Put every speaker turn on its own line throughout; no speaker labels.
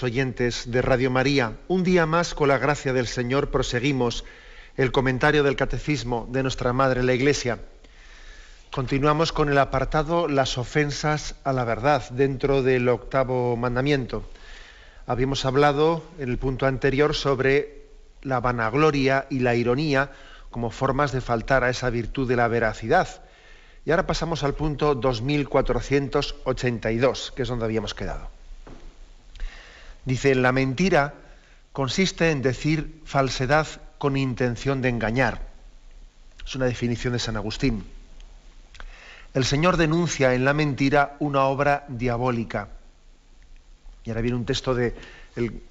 Oyentes de Radio María, un día más, con la gracia del Señor, proseguimos el comentario del Catecismo de nuestra Madre la Iglesia. Continuamos con el apartado Las ofensas a la verdad, dentro del octavo mandamiento. Habíamos hablado en el punto anterior sobre la vanagloria y la ironía como formas de faltar a esa virtud de la veracidad. Y ahora pasamos al punto 2482, que es donde habíamos quedado. Dice, la mentira consiste en decir falsedad con intención de engañar. Es una definición de San Agustín. El Señor denuncia en la mentira una obra diabólica. Y ahora viene un texto del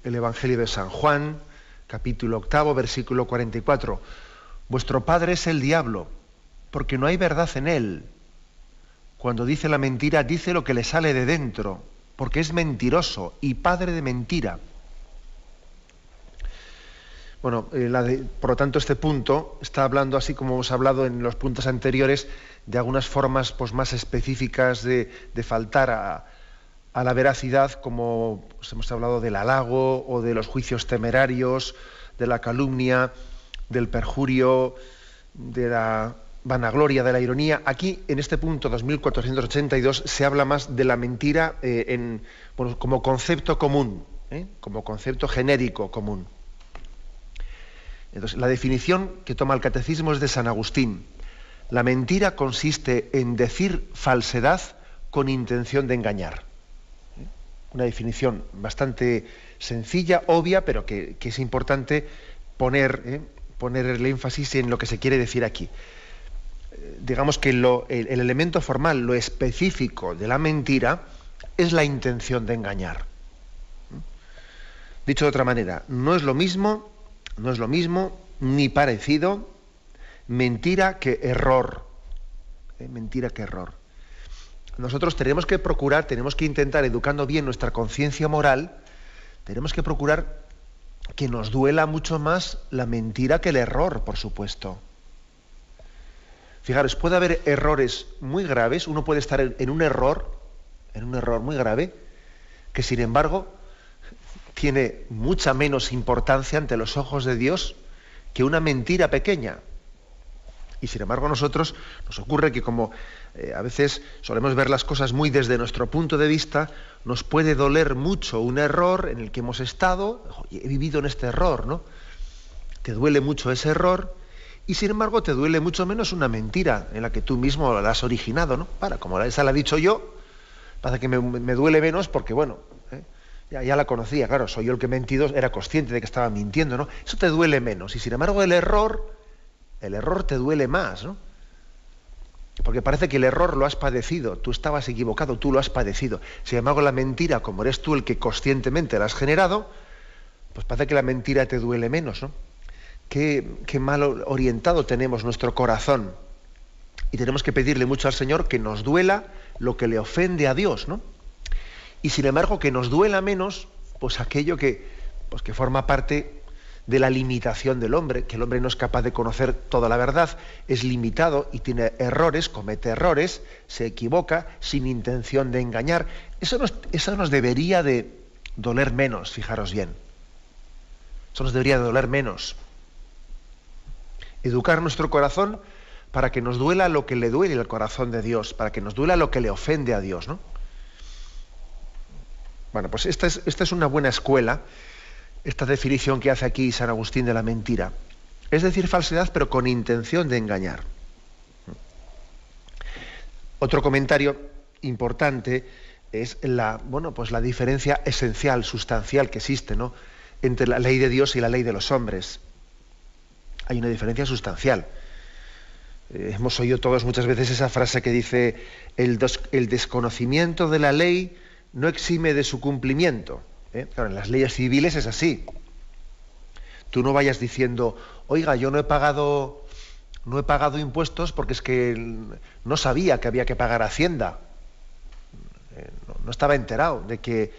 Evangelio de San Juan, capítulo 8, versículo 44. Vuestro padre es el diablo, porque no hay verdad en él. Cuando dice la mentira, dice lo que le sale de dentro, porque es mentiroso y padre de mentira. Bueno, por lo tanto, este punto está hablando, así como hemos hablado en los puntos anteriores, de algunas formas más específicas de faltar a la veracidad, como hemos hablado del halago o de los juicios temerarios, de la calumnia, del perjurio, de la vanagloria, de la ironía. Aquí, en este punto 2482, se habla más de la mentira como concepto común, como concepto genérico común. Entonces, la definición que toma el Catecismo es de San Agustín. La mentira consiste en decir falsedad con intención de engañar. Una definición bastante sencilla, obvia, pero que es importante poner el énfasis en lo que se quiere decir aquí. Digamos que el elemento formal, lo específico de la mentira, es la intención de engañar. Dicho de otra manera, no es lo mismo ni parecido mentira que error. Mentira que error. Nosotros tenemos que procurar, tenemos que intentar, educando bien nuestra conciencia moral, tenemos que procurar que nos duela mucho más la mentira que el error, por supuesto. Fijaros, puede haber errores muy graves, uno puede estar en un error muy grave, que sin embargo tiene mucha menos importancia ante los ojos de Dios que una mentira pequeña. Y sin embargo a nosotros nos ocurre que como a veces solemos ver las cosas muy desde nuestro punto de vista, nos puede doler mucho un error en el que hemos estado. He vivido en este error, ¿no? Te duele mucho ese error. Y sin embargo te duele mucho menos una mentira en la que tú mismo la has originado, ¿no? Como esa la he dicho yo, pasa que me duele menos porque, bueno, ya la conocía, claro, soy yo el que he mentido, era consciente de que estaba mintiendo, ¿no? Eso te duele menos. Y sin embargo el error te duele más, ¿no? Porque parece que el error lo has padecido, tú estabas equivocado, tú lo has padecido. Sin embargo la mentira, como eres tú el que conscientemente la has generado, pues parece que la mentira te duele menos, ¿no? Qué mal orientado tenemos nuestro corazón. Y tenemos que pedirle mucho al Señor que nos duela lo que le ofende a Dios, ¿no? Y sin embargo que nos duela menos pues aquello que forma parte de la limitación del hombre, que el hombre no es capaz de conocer toda la verdad, es limitado y tiene errores, comete errores, se equivoca sin intención de engañar. Eso nos debería de doler menos, fijaros bien. Eso nos debería de doler menos. Educar nuestro corazón para que nos duela lo que le duele al corazón de Dios, para que nos duela lo que le ofende a Dios, ¿no? Bueno, pues esta es una buena escuela, esta definición que hace aquí San Agustín de la mentira. Es decir, falsedad, pero con intención de engañar. Otro comentario importante es la diferencia esencial, sustancial que existe, ¿no?, entre la ley de Dios y la ley de los hombres. Hay una diferencia sustancial. Hemos oído todos muchas veces esa frase que dice el desconocimiento de la ley no exime de su cumplimiento. Claro, en las leyes civiles es así. Tú no vayas diciendo, oiga, yo no he pagado impuestos porque es que no sabía que había que pagar Hacienda. No estaba enterado de que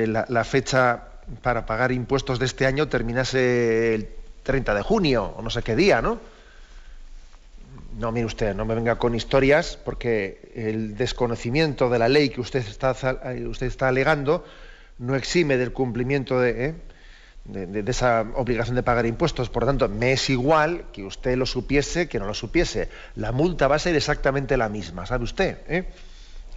la fecha para pagar impuestos de este año terminase el 30 de junio, o no sé qué día, ¿no? No, mire usted, no me venga con historias, porque el desconocimiento de la ley que usted está alegando no exime del cumplimiento de esa obligación de pagar impuestos. Por lo tanto, me es igual que usted lo supiese que no lo supiese. La multa va a ser exactamente la misma, ¿sabe usted?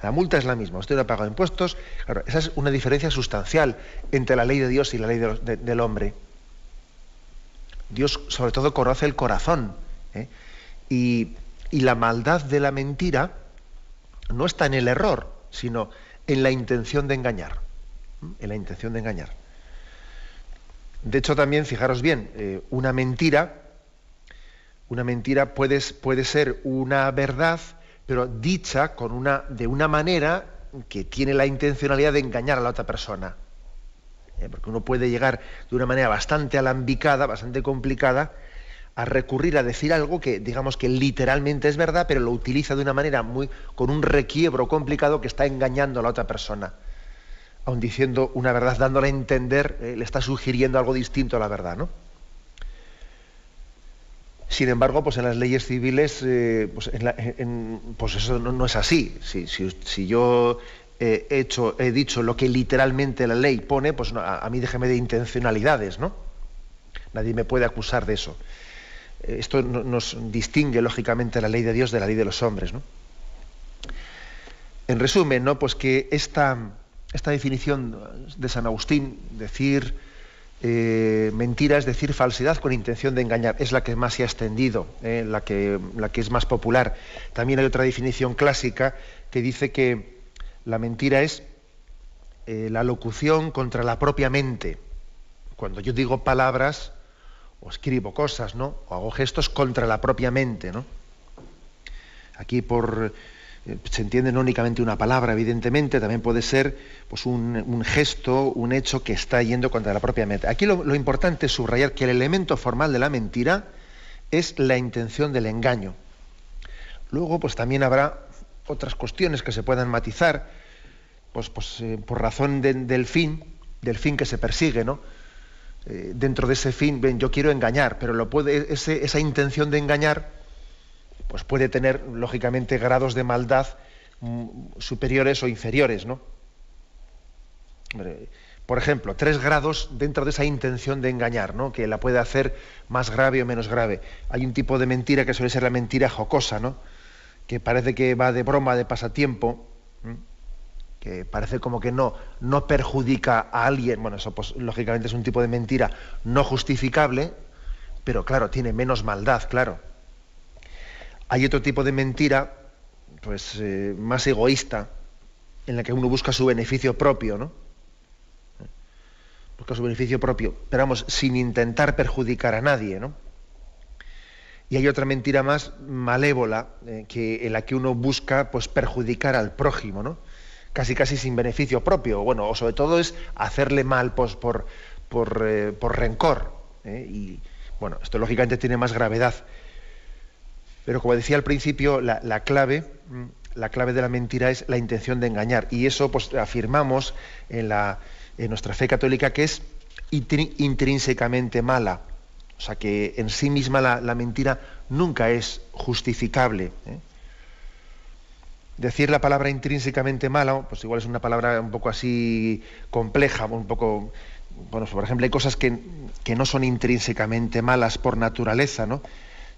La multa es la misma. Usted no ha pagado impuestos. Claro, esa es una diferencia sustancial entre la ley de Dios y la ley del hombre. Dios, sobre todo, conoce el corazón. Y la maldad de la mentira no está en el error, sino en la intención de engañar. En la intención de engañar. De hecho, también, fijaros bien, una mentira puede ser una verdad, pero dicha de una manera que tiene la intencionalidad de engañar a la otra persona. Porque uno puede llegar de una manera bastante alambicada, bastante complicada, a recurrir a decir algo que, digamos, que literalmente es verdad, pero lo utiliza de una manera con un requiebro complicado que está engañando a la otra persona. Aun diciendo una verdad, dándole a entender, le está sugiriendo algo distinto a la verdad, ¿no? Sin embargo, pues en las leyes civiles, pues eso no es así. Si yo he dicho lo que literalmente la ley pone, pues no, a mí déjeme de intencionalidades, ¿no? Nadie me puede acusar de eso. Esto nos distingue, lógicamente, la ley de Dios de la ley de los hombres, ¿no? En resumen, ¿no? Pues que esta definición de San Agustín, decir mentira es decir falsedad con intención de engañar, es la que más se ha extendido, la que es más popular. También hay otra definición clásica que dice que la mentira es la locución contra la propia mente. Cuando yo digo palabras o escribo cosas, ¿no? O hago gestos contra la propia mente, ¿no? Aquí se entiende no únicamente una palabra, evidentemente, también puede ser pues un gesto, un hecho que está yendo contra la propia mente. Aquí lo importante es subrayar que el elemento formal de la mentira es la intención del engaño. Luego, pues también habrá otras cuestiones que se puedan matizar, pues por razón del fin que se persigue, ¿no? Dentro de ese fin, yo quiero engañar, pero esa intención de engañar pues puede tener, lógicamente, grados de maldad superiores o inferiores, ¿no? Por ejemplo, 3 grados dentro de esa intención de engañar, ¿no? Que la puede hacer más grave o menos grave. Hay un tipo de mentira que suele ser la mentira jocosa, ¿no? Que parece que va de broma, de pasatiempo, que parece como que no perjudica a alguien. Bueno, eso pues lógicamente es un tipo de mentira no justificable, pero claro, tiene menos maldad, claro. Hay otro tipo de mentira, pues más egoísta, en la que uno busca su beneficio propio, ¿no? Busca su beneficio propio, pero vamos, sin intentar perjudicar a nadie, ¿no? Y hay otra mentira más malévola, en la que uno busca pues perjudicar al prójimo, ¿no? Casi sin beneficio propio. Bueno, o sobre todo es hacerle mal pues, por rencor. Y bueno, esto lógicamente tiene más gravedad. Pero como decía al principio, la clave de la mentira es la intención de engañar. Y eso pues afirmamos en nuestra fe católica que es intrínsecamente mala. O sea que en sí misma la mentira nunca es justificable. Decir la palabra intrínsecamente mala, pues igual es una palabra un poco así compleja, un poco. Bueno, por ejemplo, hay cosas que no son intrínsecamente malas por naturaleza, ¿no?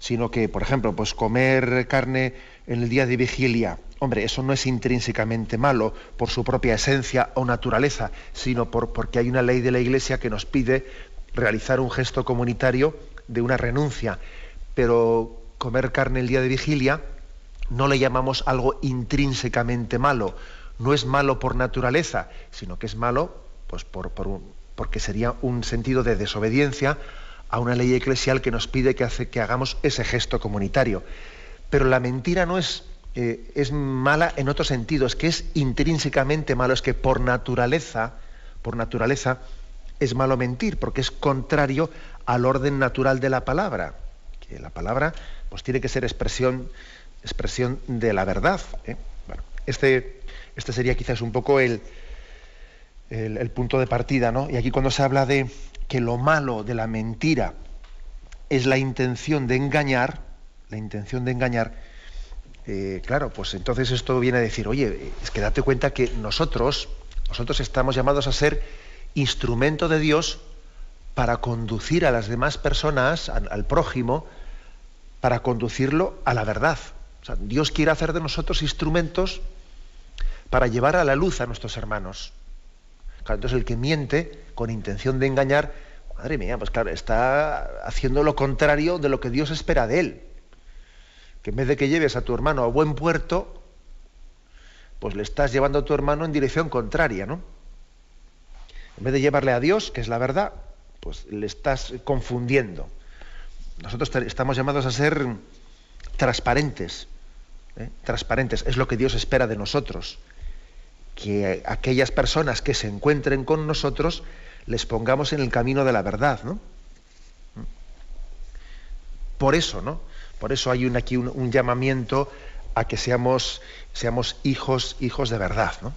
Sino que, por ejemplo, pues comer carne en el día de vigilia, hombre, eso no es intrínsecamente malo por su propia esencia o naturaleza, sino porque hay una ley de la Iglesia que nos pide realizar un gesto comunitario de una renuncia. Pero comer carne el día de vigilia no le llamamos algo intrínsecamente malo, no es malo por naturaleza, sino que es malo pues porque sería un sentido de desobediencia a una ley eclesial que nos pide que hagamos ese gesto comunitario. Pero la mentira no es mala en otro sentido, es que es intrínsecamente malo, es que por naturaleza es malo mentir, porque es contrario al orden natural de la palabra, que la palabra pues tiene que ser expresión de la verdad. Bueno, este sería quizás un poco el punto de partida, ¿no? Y aquí cuando se habla de que lo malo de la mentira es la intención de engañar, claro, pues entonces esto viene a decir, oye, es que date cuenta que nosotros Nosotros estamos llamados a ser instrumento de Dios para conducir a las demás personas, al prójimo, para conducirlo a la verdad. O sea, Dios quiere hacer de nosotros instrumentos para llevar a la luz a nuestros hermanos. Claro, entonces el que miente con intención de engañar, madre mía, pues claro, está haciendo lo contrario de lo que Dios espera de él. Que en vez de que lleves a tu hermano a buen puerto, pues le estás llevando a tu hermano en dirección contraria, ¿no? En vez de llevarle a Dios, que es la verdad, pues le estás confundiendo. Nosotros estamos llamados a ser transparentes, transparentes, es lo que Dios espera de nosotros, que aquellas personas que se encuentren con nosotros les pongamos en el camino de la verdad, ¿no? Por eso, ¿no? Por eso hay aquí un llamamiento a que seamos hijos de verdad, ¿no?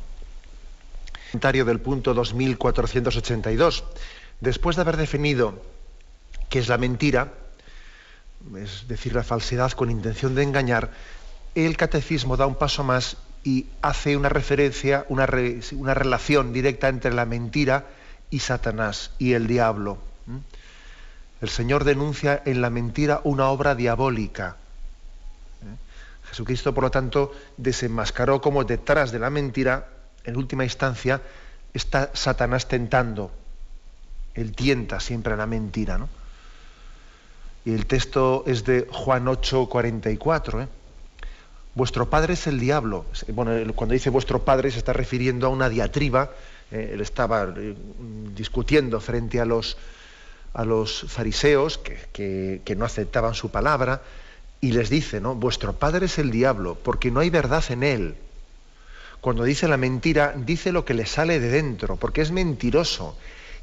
Comentario del punto 2482. Después de haber definido qué es la mentira, es decir, la falsedad con intención de engañar, el catecismo da un paso más y hace una referencia, una relación directa entre la mentira y Satanás y el diablo. El Señor denuncia en la mentira una obra diabólica. Jesucristo, por lo tanto, desenmascaró como detrás de la mentira, en última instancia, está Satanás tentando. Él tienta siempre a la mentira, ¿no? Y el texto es de Juan 8:44. Vuestro padre es el diablo. Bueno, cuando dice vuestro padre se está refiriendo a una diatriba. Él estaba discutiendo frente a los fariseos que no aceptaban su palabra, y les dice, ¿no? Vuestro padre es el diablo, porque no hay verdad en él. Cuando dice la mentira, dice lo que le sale de dentro, porque es mentiroso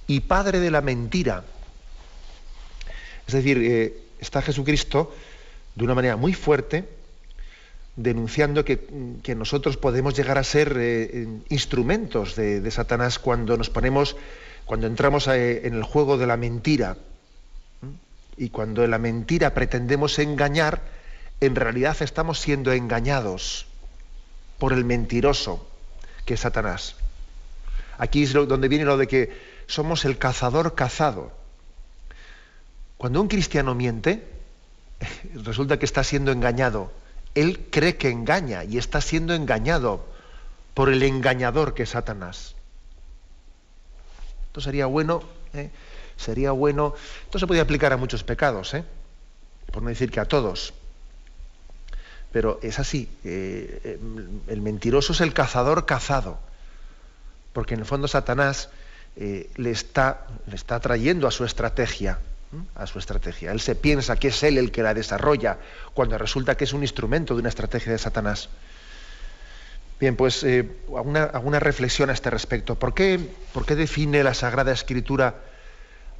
y padre de la mentira. Es decir, está Jesucristo de una manera muy fuerte denunciando que nosotros podemos llegar a ser instrumentos de Satanás cuando entramos en el juego de la mentira. Y cuando en la mentira pretendemos engañar, en realidad estamos siendo engañados por el mentiroso, que es Satanás. Aquí es donde viene lo de que somos el cazador cazado. Cuando un cristiano miente, resulta que está siendo engañado. Él cree que engaña y está siendo engañado por el engañador, que es Satanás. Esto sería bueno, esto se podría aplicar a muchos pecados, por no decir que a todos. Pero es así, el mentiroso es el cazador cazado, porque en el fondo Satanás le está atrayendo a su estrategia. Él se piensa que es él el que la desarrolla, cuando resulta que es un instrumento de una estrategia de Satanás. Bien, pues alguna reflexión a este respecto. ¿Por qué define la Sagrada Escritura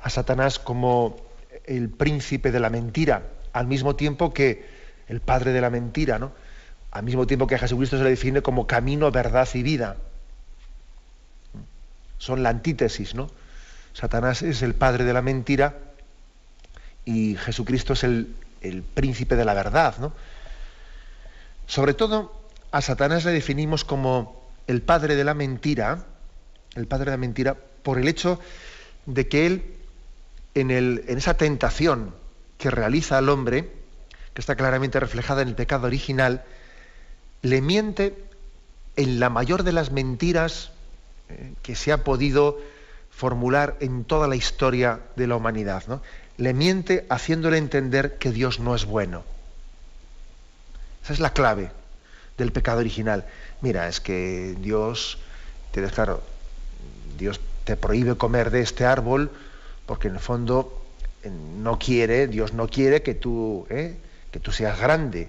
a Satanás como el príncipe de la mentira, al mismo tiempo que el padre de la mentira, ¿no? Al mismo tiempo que a Jesucristo se le define como camino, verdad y vida? Son la antítesis, ¿no? Satanás es el padre de la mentira y Jesucristo es el príncipe de la verdad, ¿no? Sobre todo, a Satanás le definimos como el padre de la mentira por el hecho de que él, en esa tentación que realiza al hombre, que está claramente reflejada en el pecado original, le miente en la mayor de las mentiras que se ha podido formular en toda la historia de la humanidad, ¿no? Le miente haciéndole entender que Dios no es bueno. Esa es la clave del pecado original. Mira, es que Dios te prohíbe comer de este árbol porque en el fondo Dios no quiere que tú seas grande.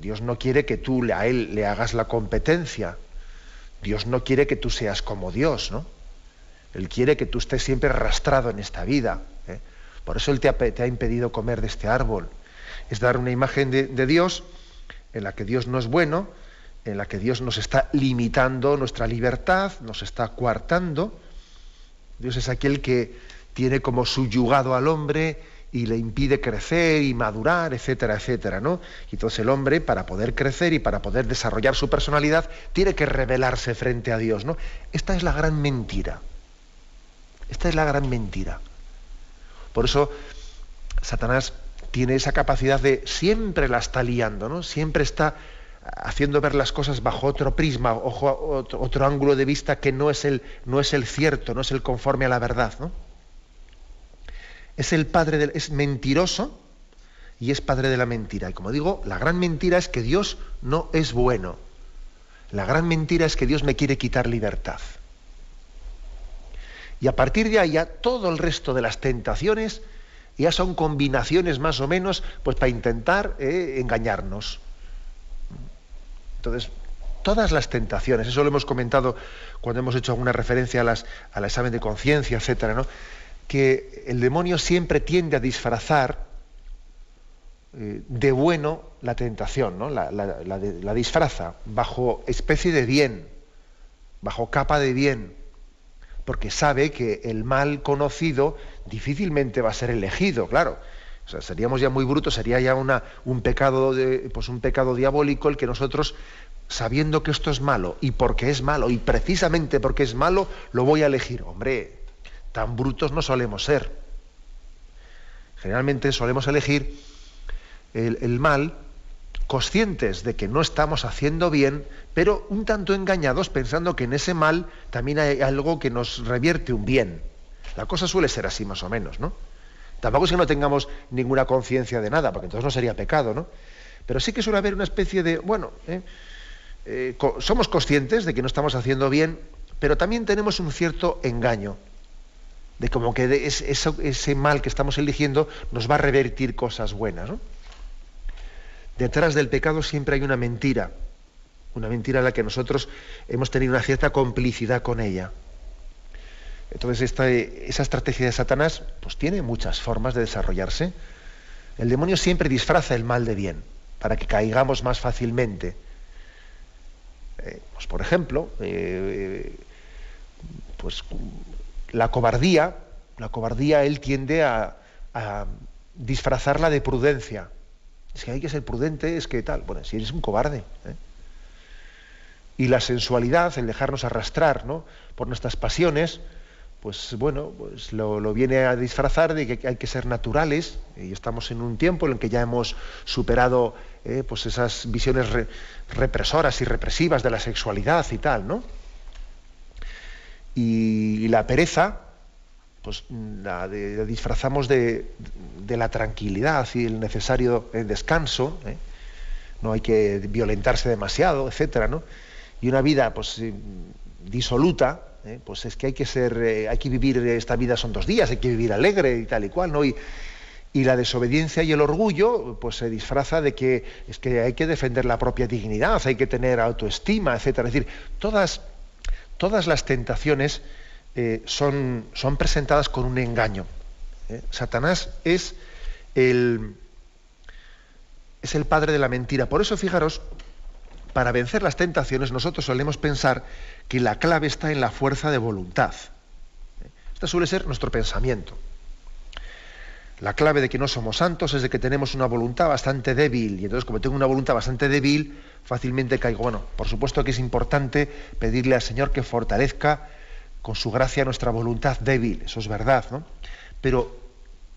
Dios no quiere que tú a él le hagas la competencia. Dios no quiere que tú seas como Dios, ¿no? Él quiere que tú estés siempre arrastrado en esta vida. Por eso Él te ha impedido comer de este árbol. Es dar una imagen de Dios en la que Dios no es bueno, en la que Dios nos está limitando nuestra libertad, nos está coartando. Dios es aquel que tiene como subyugado al hombre y le impide crecer y madurar, etcétera, etcétera, ¿no? Y entonces el hombre, para poder crecer y para poder desarrollar su personalidad, tiene que rebelarse frente a Dios, ¿no? Esta es la gran mentira. Esta es la gran mentira. Por eso Satanás tiene esa capacidad de siempre la está liando, ¿no? Siempre está haciendo ver las cosas bajo otro prisma, otro ángulo de vista que no es el cierto, no es el conforme a la verdad, ¿no? Es mentiroso y es padre de la mentira. Y como digo, la gran mentira es que Dios no es bueno. La gran mentira es que Dios me quiere quitar libertad. Y a partir de ahí ya todo el resto de las tentaciones ya son combinaciones más o menos pues para intentar engañarnos. Entonces, todas las tentaciones, eso lo hemos comentado cuando hemos hecho alguna referencia al examen de conciencia, etcétera, ¿no? Que el demonio siempre tiende a disfrazar de bueno la tentación, ¿no? La disfraza bajo especie de bien, bajo capa de bien, porque sabe que el mal conocido difícilmente va a ser elegido, claro. O sea, seríamos ya muy brutos, sería ya un pecado diabólico el que nosotros, sabiendo que esto es malo, y porque es malo, y precisamente porque es malo, lo voy a elegir. Hombre, tan brutos no solemos ser. Generalmente solemos elegir el mal conscientes de que no estamos haciendo bien, pero un tanto engañados pensando que en ese mal también hay algo que nos revierte un bien. La cosa suele ser así más o menos, ¿no? Tampoco es que no tengamos ninguna conciencia de nada, porque entonces no sería pecado, ¿no? Pero sí que suele haber una especie de, somos conscientes de que no estamos haciendo bien, pero también tenemos un cierto engaño, de como que ese mal que estamos eligiendo nos va a revertir cosas buenas, ¿no? Detrás del pecado siempre hay una mentira en la que nosotros hemos tenido una cierta complicidad con ella. Entonces esa estrategia de Satanás pues tiene muchas formas de desarrollarse. El demonio siempre disfraza el mal de bien, para que caigamos más fácilmente. Pues por ejemplo, pues la cobardía él tiende a disfrazarla de prudencia. Es que hay que ser prudente, es que tal. Bueno, si eres un cobarde. Y la sensualidad, el dejarnos arrastrar, ¿no?, por nuestras pasiones, pues bueno, pues lo viene a disfrazar de que hay que ser naturales, y estamos en un tiempo en el que ya hemos superado pues esas visiones represoras y represivas de la sexualidad y tal, ¿no? Y la pereza, pues la disfrazamos de la tranquilidad y el necesario descanso, no hay que violentarse demasiado, etcétera, ¿no? Y una vida pues disoluta, pues es que hay que vivir esta vida, son 2 días, hay que vivir alegre y tal y cual, ¿no? Y la desobediencia y el orgullo pues se disfraza de que es que hay que defender la propia dignidad, hay que tener autoestima, etcétera. Es decir, todas las tentaciones son presentadas con un engaño. Satanás es el padre de la mentira. Por eso, fijaros, para vencer las tentaciones nosotros solemos pensar que la clave está en la fuerza de voluntad. Este suele ser nuestro pensamiento. La clave de que no somos santos es de que tenemos una voluntad bastante débil, y entonces como tengo una voluntad bastante débil, fácilmente caigo. Bueno, por supuesto que es importante pedirle al Señor que fortalezca con su gracia nuestra voluntad débil, eso es verdad, ¿no? Pero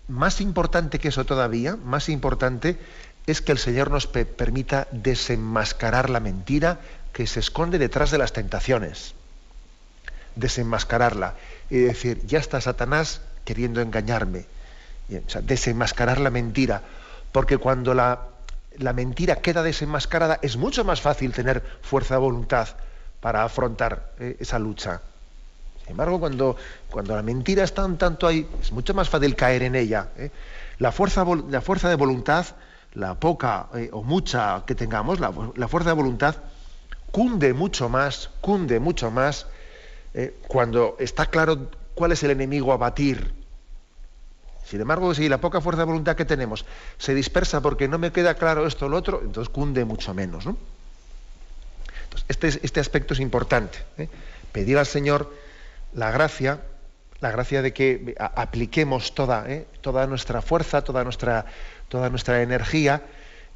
más importante que eso todavía, más importante es que el Señor nos permita desenmascarar la mentira que se esconde detrás de las tentaciones. Desenmascararla. Y decir, ya está Satanás queriendo engañarme. O sea, desenmascarar la mentira. Porque cuando la mentira queda desenmascarada, es mucho más fácil tener fuerza de voluntad para afrontar esa lucha. Sin embargo, cuando la mentira está un tanto ahí, es mucho más fácil caer en ella. La fuerza de voluntad, la poca o mucha que tengamos, la fuerza de voluntad cunde mucho más cuando está claro cuál es el enemigo a batir. Sin embargo, si la poca fuerza de voluntad que tenemos se dispersa porque no me queda claro esto o lo otro, entonces cunde mucho menos, ¿no? Entonces, este aspecto es importante, Pedir al Señor la gracia la gracia de que apliquemos toda nuestra fuerza, toda nuestra energía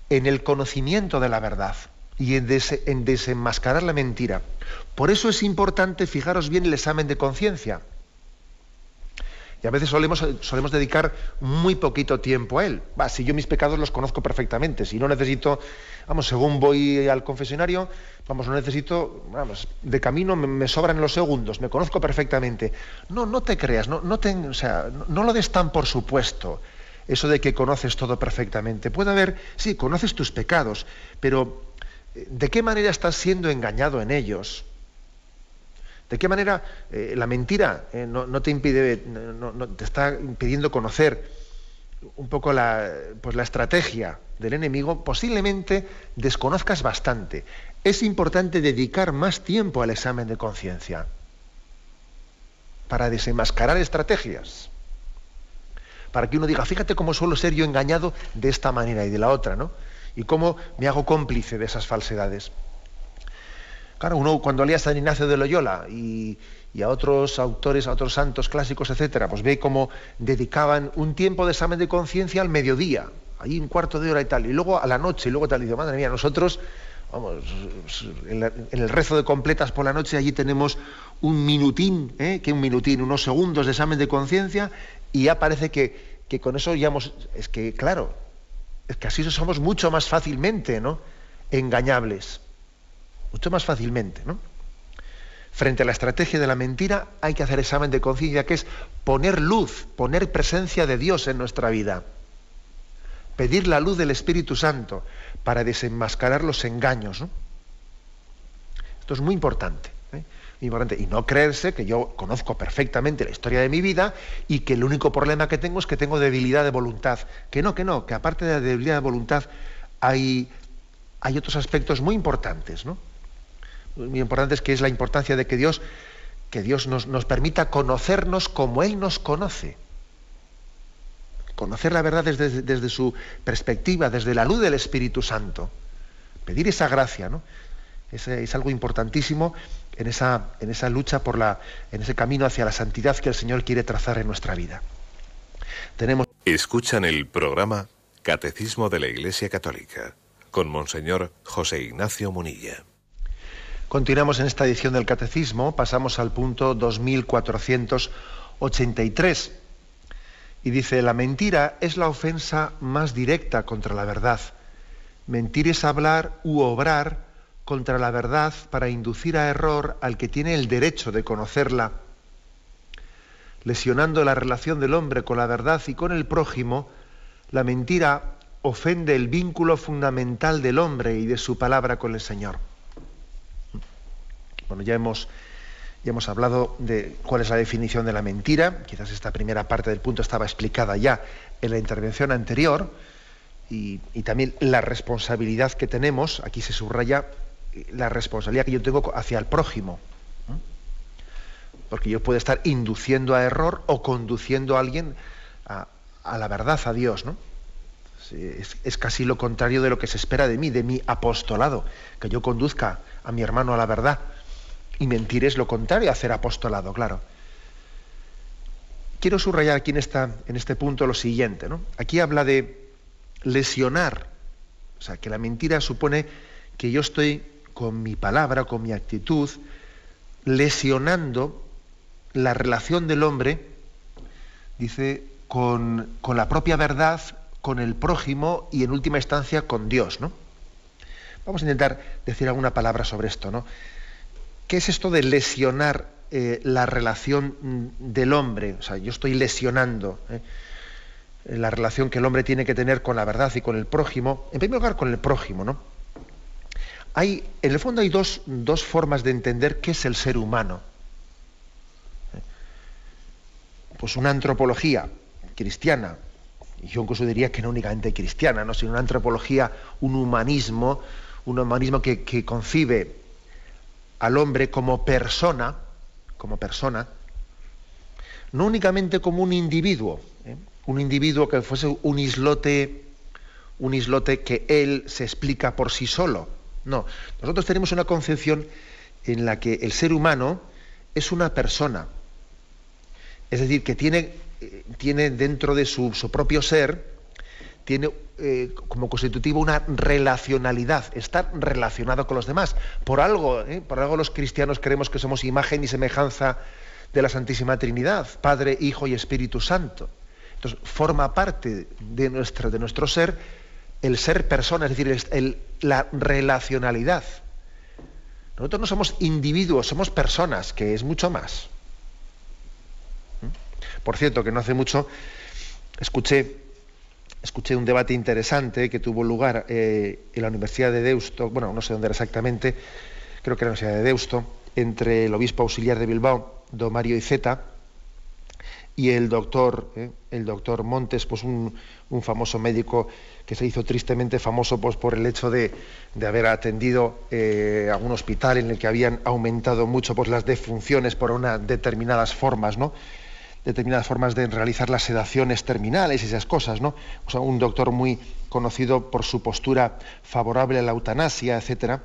en el conocimiento de la verdad y en desenmascarar la mentira. Por eso es importante, fijaros bien, el examen de conciencia. Y a veces solemos dedicar muy poquito tiempo a él. Si yo mis pecados los conozco perfectamente, si no necesito, según voy al confesionario, no necesito, de camino me sobran los segundos, me conozco perfectamente. No te creas, no lo des tan por supuesto, eso de que conoces todo perfectamente. Puede haber, sí, conoces tus pecados, pero ¿de qué manera estás siendo engañado en ellos? ¿De qué manera la mentira no te impide, no te está impidiendo conocer un poco la estrategia del enemigo? Posiblemente desconozcas bastante. Es importante dedicar más tiempo al examen de conciencia para desenmascarar estrategias. Para que uno diga, fíjate cómo suelo ser yo engañado de esta manera y de la otra, ¿no? Y cómo me hago cómplice de esas falsedades. Claro, uno cuando lee a San Ignacio de Loyola y a otros autores, a otros santos clásicos, etcétera, pues ve cómo dedicaban un tiempo de examen de conciencia al mediodía, ahí un cuarto de hora y tal, y luego a la noche, y luego tal, y dice, madre mía, nosotros, en el rezo de completas por la noche, allí tenemos un minutín, unos segundos de examen de conciencia, y ya parece que con eso ya es que así somos mucho más fácilmente, ¿no?, engañables. Mucho más fácilmente, ¿no? Frente a la estrategia de la mentira hay que hacer examen de conciencia, que es poner luz, poner presencia de Dios en nuestra vida. Pedir la luz del Espíritu Santo para desenmascarar los engaños, ¿no? Esto es muy importante, ¿eh? Muy importante. Y no creerse que yo conozco perfectamente la historia de mi vida y que el único problema que tengo es que tengo debilidad de voluntad. Que que aparte de la debilidad de voluntad hay otros aspectos muy importantes, ¿no? Muy importante es que es la importancia de que Dios nos permita conocernos como Él nos conoce. Conocer la verdad desde su perspectiva, desde la luz del Espíritu Santo. Pedir esa gracia, ¿no? Es algo importantísimo en esa lucha en ese camino hacia la santidad que el Señor quiere trazar en nuestra vida.
Escuchan el programa Catecismo de la Iglesia Católica con Monseñor José Ignacio Munilla.
Continuamos en esta edición del Catecismo, pasamos al punto 2483 y dice: la mentira es la ofensa más directa contra la verdad. Mentir es hablar u obrar contra la verdad para inducir a error al que tiene el derecho de conocerla. Lesionando la relación del hombre con la verdad y con el prójimo, la mentira ofende el vínculo fundamental del hombre y de su palabra con el Señor. Bueno, ya hemos hablado de cuál es la definición de la mentira. Quizás esta primera parte del punto estaba explicada ya en la intervención anterior, y también la responsabilidad que tenemos, aquí se subraya la responsabilidad que yo tengo hacia el prójimo, ¿no? Porque yo puedo estar induciendo a error o conduciendo a alguien a la verdad, a Dios, ¿no? Es casi lo contrario de lo que se espera de mi apostolado, que yo conduzca a mi hermano a la verdad. Y mentir es lo contrario a hacer apostolado, claro. Quiero subrayar aquí en este punto lo siguiente, ¿no? Aquí habla de lesionar, o sea, que la mentira supone que yo estoy con mi palabra, con mi actitud, lesionando la relación del hombre, dice, con la propia verdad, con el prójimo y en última instancia con Dios, ¿no? Vamos a intentar decir alguna palabra sobre esto, ¿no? ¿Qué es esto de lesionar la relación del hombre? O sea, yo estoy lesionando la relación que el hombre tiene que tener con la verdad y con el prójimo. En primer lugar, con el prójimo, ¿no? En el fondo hay dos formas de entender qué es el ser humano. Pues una antropología cristiana, y yo incluso diría que no únicamente cristiana, ¿no?, sino una antropología, un humanismo que concibe al hombre como persona, no únicamente como un individuo que fuese un islote que él se explica por sí solo. No, nosotros tenemos una concepción en la que el ser humano es una persona Es decir, que tiene dentro de su propio ser, tiene como constitutivo una relacionalidad, estar relacionado con los demás. Por algo los cristianos creemos que somos imagen y semejanza de la Santísima Trinidad, Padre, Hijo y Espíritu Santo. Entonces, forma parte de nuestro ser el ser persona, es decir, la relacionalidad. Nosotros no somos individuos, somos personas, que es mucho más. Por cierto, que no hace mucho escuché un debate interesante que tuvo lugar en la Universidad de Deusto, bueno, no sé dónde era exactamente, creo que era la Universidad de Deusto, entre el obispo auxiliar de Bilbao, don Mario Iceta, y el doctor Montes, pues un famoso médico que se hizo tristemente famoso pues por el hecho de haber atendido a un hospital en el que habían aumentado mucho pues las defunciones por unas determinadas formas, ¿no? Determinadas formas de realizar las sedaciones terminales y esas cosas, ¿no? O sea, un doctor muy conocido por su postura favorable a la eutanasia, etcétera.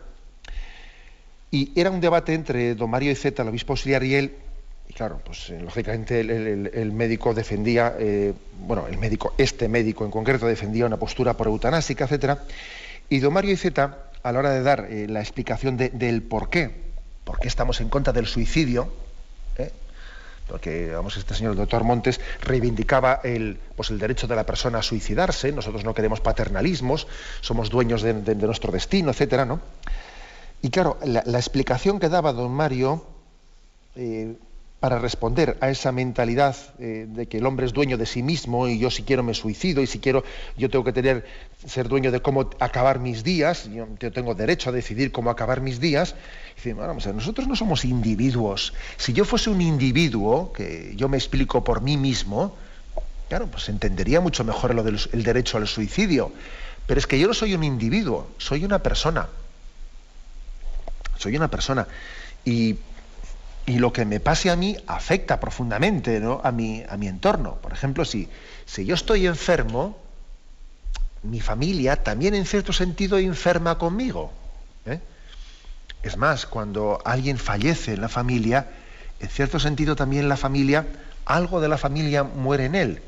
Y era un debate entre don Mario Iceta, el obispo auxiliar, y él. Y claro, pues lógicamente el médico defendía, este médico en concreto defendía una postura pro-eutanásica, etcétera. Y don Mario Iceta, a la hora de dar la explicación del por qué estamos en contra del suicidio, porque este señor, el doctor Montes, reivindicaba el derecho de la persona a suicidarse. Nosotros no queremos paternalismos, somos dueños de nuestro destino, etcétera, ¿no? Y claro, la explicación que daba don Mario para responder a esa mentalidad de que el hombre es dueño de sí mismo y yo si quiero me suicido y si quiero yo tengo que ser dueño de cómo acabar mis días, yo tengo derecho a decidir cómo acabar mis días. Y dice, vamos a ver, nosotros no somos individuos. Si yo fuese un individuo, que yo me explico por mí mismo, claro, pues entendería mucho mejor el derecho al suicidio. Pero es que yo no soy un individuo, soy una persona. Soy una persona. Y lo que me pase a mí afecta profundamente, ¿no?, a mi entorno. Por ejemplo, si yo estoy enfermo, mi familia también en cierto sentido enferma conmigo. Es más, cuando alguien fallece en la familia, en cierto sentido también algo de la familia muere en él.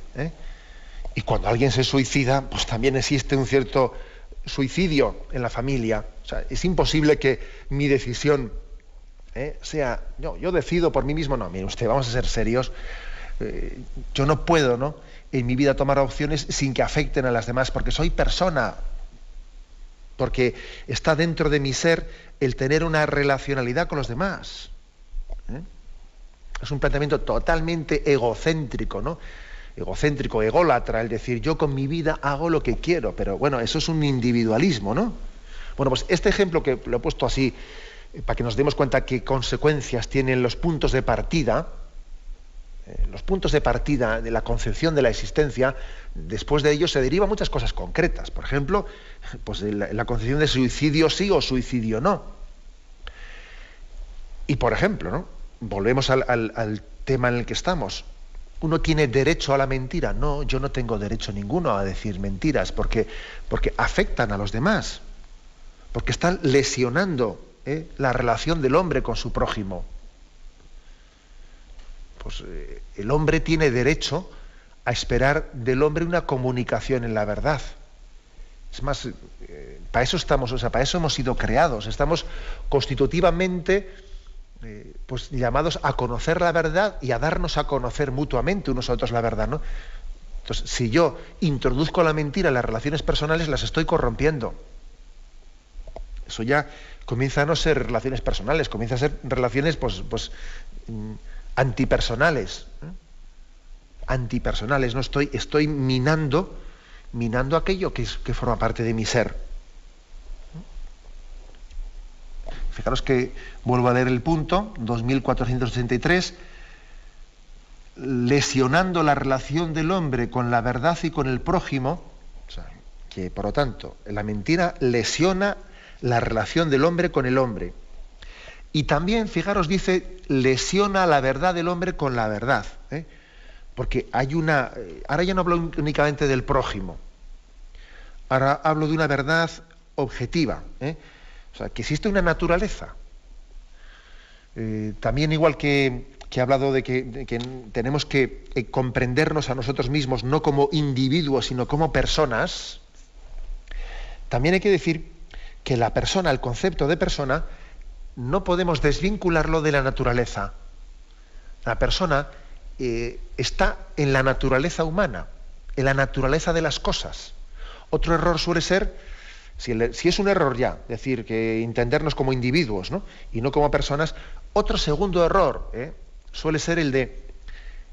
Y cuando alguien se suicida, pues también existe un cierto suicidio en la familia. O sea, es imposible que mi decisión sea, yo decido por mí mismo. No, mire usted, vamos a ser serios. Yo no puedo, ¿no?, en mi vida tomar opciones sin que afecten a las demás, porque soy persona, porque está dentro de mi ser el tener una relacionalidad con los demás. Es un planteamiento totalmente egocéntrico, ¿no? Egocéntrico, ególatra, el decir yo con mi vida hago lo que quiero, pero bueno, eso es un individualismo, ¿no? Bueno, pues este ejemplo que lo he puesto así, para que nos demos cuenta qué consecuencias tienen los puntos de partida de la concepción de la existencia. Después de ello se derivan muchas cosas concretas. Por ejemplo, pues la concepción de suicidio sí o suicidio no. Y por ejemplo, ¿no?, volvemos al tema en el que estamos. ¿Uno tiene derecho a la mentira? No, yo no tengo derecho ninguno a decir mentiras, porque afectan a los demás, porque están lesionando la relación del hombre con su prójimo. Pues el hombre tiene derecho a esperar del hombre una comunicación en la verdad. Es más, para eso estamos, para eso hemos sido creados. Estamos constitutivamente pues llamados a conocer la verdad y a darnos a conocer mutuamente unos a otros la verdad, ¿no? Entonces, si yo introduzco la mentira en las relaciones personales, las estoy corrompiendo. Eso ya comienza a no ser relaciones personales, comienza a ser relaciones antipersonales. Antipersonales, no estoy minando aquello que forma parte de mi ser. Fijaros que vuelvo a leer el punto 2483, lesionando la relación del hombre con la verdad y con el prójimo. O sea, que por lo tanto la mentira lesiona la relación del hombre con el hombre. Y también, fijaros, dice, lesiona la verdad del hombre con la verdad. Porque ahora ya no hablo únicamente del prójimo, ahora hablo de una verdad objetiva. O sea, que existe una naturaleza. También, igual que que ha hablado de que tenemos que comprendernos a nosotros mismos no como individuos, sino como personas, también hay que decir que la persona, el concepto de persona, no podemos desvincularlo de la naturaleza. La persona está en la naturaleza humana, en la naturaleza de las cosas. Otro error suele ser, si es un error ya, decir que entendernos como individuos, ¿no?, y no como personas, otro segundo error suele ser el de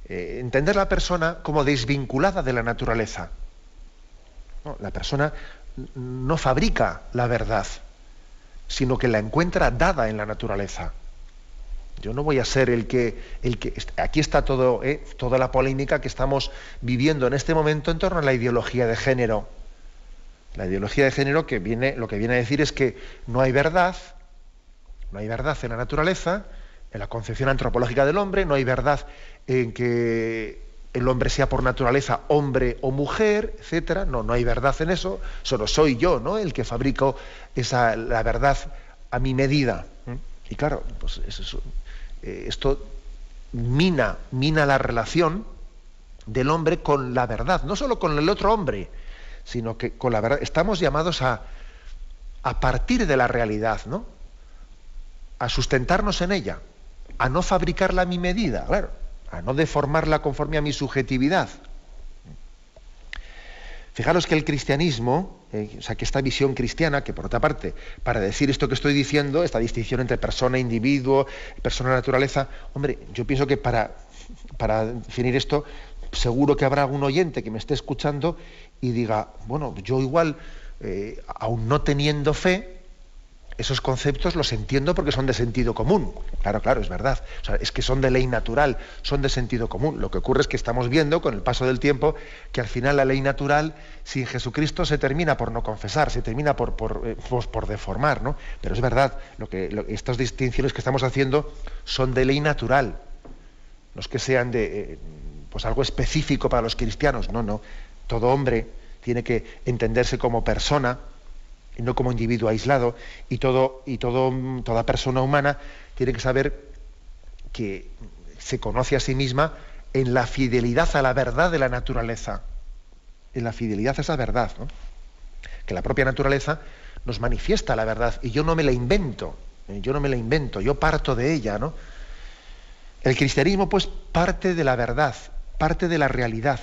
entender la persona como desvinculada de la naturaleza. No, la persona no fabrica la verdad, sino que la encuentra dada en la naturaleza. Yo no voy a ser el que aquí está toda la polémica que estamos viviendo en este momento en torno a la ideología de género. La ideología de género lo que viene a decir es que no hay verdad en la naturaleza, en la concepción antropológica del hombre, no hay verdad en que el hombre sea por naturaleza hombre o mujer, etcétera. No hay verdad en eso. Solo soy yo, ¿no?, el que fabrico la verdad a mi medida. Y claro, pues esto mina la relación del hombre con la verdad, no solo con el otro hombre, sino que con la verdad. Estamos llamados a partir de la realidad, ¿no?, a sustentarnos en ella, a no fabricarla a mi medida, claro, a no deformarla conforme a mi subjetividad. Fijaros que el cristianismo, o sea, que esta visión cristiana, que por otra parte, para decir esto que estoy diciendo, esta distinción entre persona, individuo, persona, naturaleza, hombre, yo pienso que para definir esto, seguro que habrá algún oyente que me esté escuchando y diga, bueno, yo igual, aún no teniendo fe, esos conceptos los entiendo porque son de sentido común. Claro, es verdad. O sea, es que son de ley natural, son de sentido común. Lo que ocurre es que estamos viendo, con el paso del tiempo, que al final la ley natural, sin Jesucristo, se termina por no confesar, se termina por deformar, ¿no? Pero es verdad, estas distinciones que estamos haciendo son de ley natural. No es que sean de algo específico para los cristianos. No. Todo hombre tiene que entenderse como persona, y no como individuo aislado, y toda persona humana tiene que saber que se conoce a sí misma en la fidelidad a la verdad de la naturaleza, en la fidelidad a esa verdad, ¿no?, que la propia naturaleza nos manifiesta la verdad, y yo no me la invento, yo parto de ella, ¿no? El cristianismo, pues, parte de la verdad, parte de la realidad,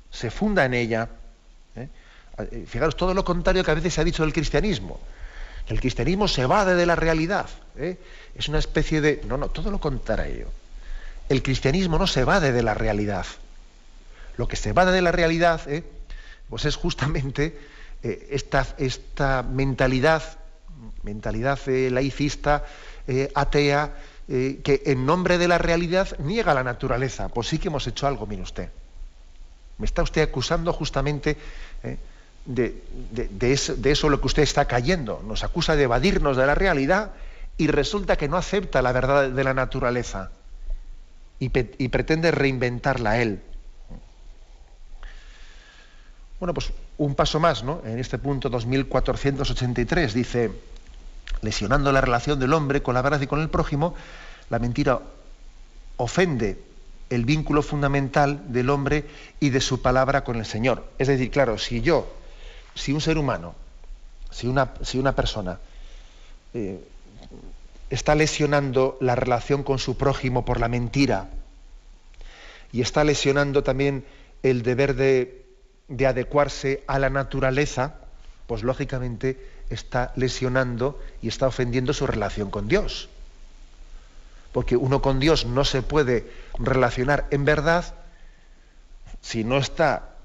se funda en ella. Fijaros, todo lo contrario que a veces se ha dicho del cristianismo. El cristianismo se evade de la realidad. Es una especie de... No, todo lo contrario. El cristianismo no se evade de la realidad. Lo que se evade de la realidad pues es justamente esta mentalidad laicista, atea, que en nombre de la realidad niega la naturaleza. Pues sí que hemos hecho algo, mire usted. Me está usted acusando justamente de eso lo que usted está cayendo. Nos acusa de evadirnos de la realidad y resulta que no acepta la verdad de la naturaleza y pretende reinventarla él. Bueno, pues un paso más, ¿no? En este punto 2483 dice: lesionando la relación del hombre con la verdad y con el prójimo, la mentira ofende el vínculo fundamental del hombre y de su palabra con el Señor. Es decir, claro, si un ser humano, si una persona está lesionando la relación con su prójimo por la mentira y está lesionando también el deber de adecuarse a la naturaleza, pues lógicamente está lesionando y está ofendiendo su relación con Dios. Porque uno con Dios no se puede relacionar en verdad si no está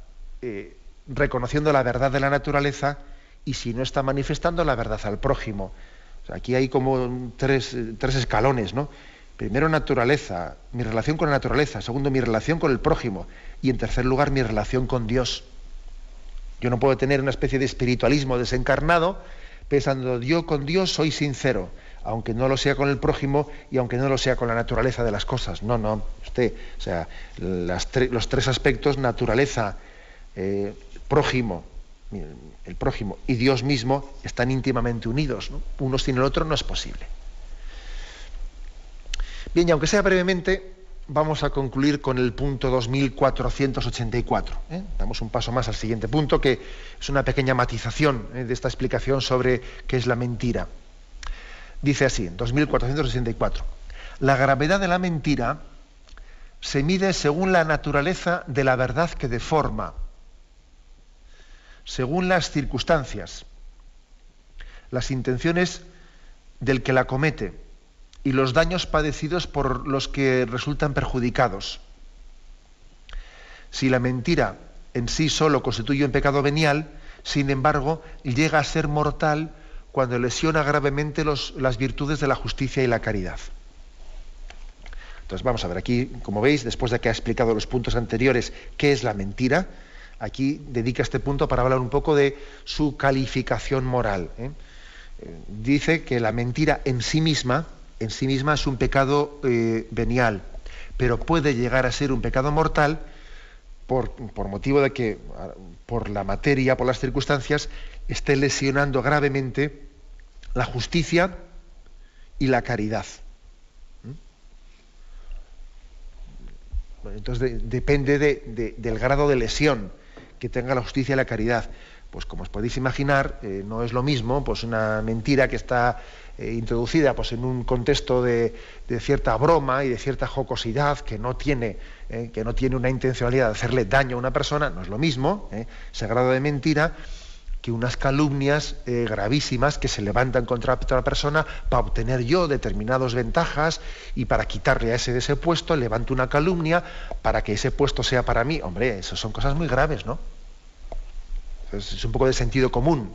reconociendo la verdad de la naturaleza y si no está manifestando la verdad al prójimo. O sea, aquí hay como tres escalones, ¿no? Primero, naturaleza, mi relación con la naturaleza. Segundo, mi relación con el prójimo. Y en tercer lugar, mi relación con Dios. Yo no puedo tener una especie de espiritualismo desencarnado pensando, yo con Dios soy sincero, aunque no lo sea con el prójimo y aunque no lo sea con la naturaleza de las cosas. No, usted, o sea, los tres aspectos, naturaleza, prójimo, el prójimo y Dios mismo, están íntimamente unidos, ¿no? Uno sin el otro no es posible. Bien, y aunque sea brevemente, vamos a concluir con el punto 2484. Damos un paso más al siguiente punto, que es una pequeña matización de esta explicación sobre qué es la mentira. Dice así, 2484. La gravedad de la mentira se mide según la naturaleza de la verdad que deforma, según las circunstancias, las intenciones del que la comete y los daños padecidos por los que resultan perjudicados. Si la mentira en sí solo constituye un pecado venial, sin embargo, llega a ser mortal cuando lesiona gravemente las virtudes de la justicia y la caridad. Entonces vamos a ver, aquí, como veis, después de que ha explicado los puntos anteriores qué es la mentira, aquí dedica este punto para hablar un poco de su calificación moral. Dice que la mentira en sí misma es un pecado venial, pero puede llegar a ser un pecado mortal por motivo de que, por la materia, por las circunstancias, esté lesionando gravemente la justicia y la caridad. Bueno, entonces depende del grado de lesión que tenga la justicia y la caridad. Pues como os podéis imaginar, no es lo mismo pues una mentira que está introducida pues en un contexto de cierta broma y de cierta jocosidad, que no tiene una intencionalidad de hacerle daño a una persona, no es lo mismo ese grado de mentira que unas calumnias gravísimas que se levantan contra otra persona para obtener yo determinadas ventajas y para quitarle a ese de ese puesto, levanto una calumnia para que ese puesto sea para mí. Hombre, eso son cosas muy graves, ¿no? Entonces, es un poco de sentido común,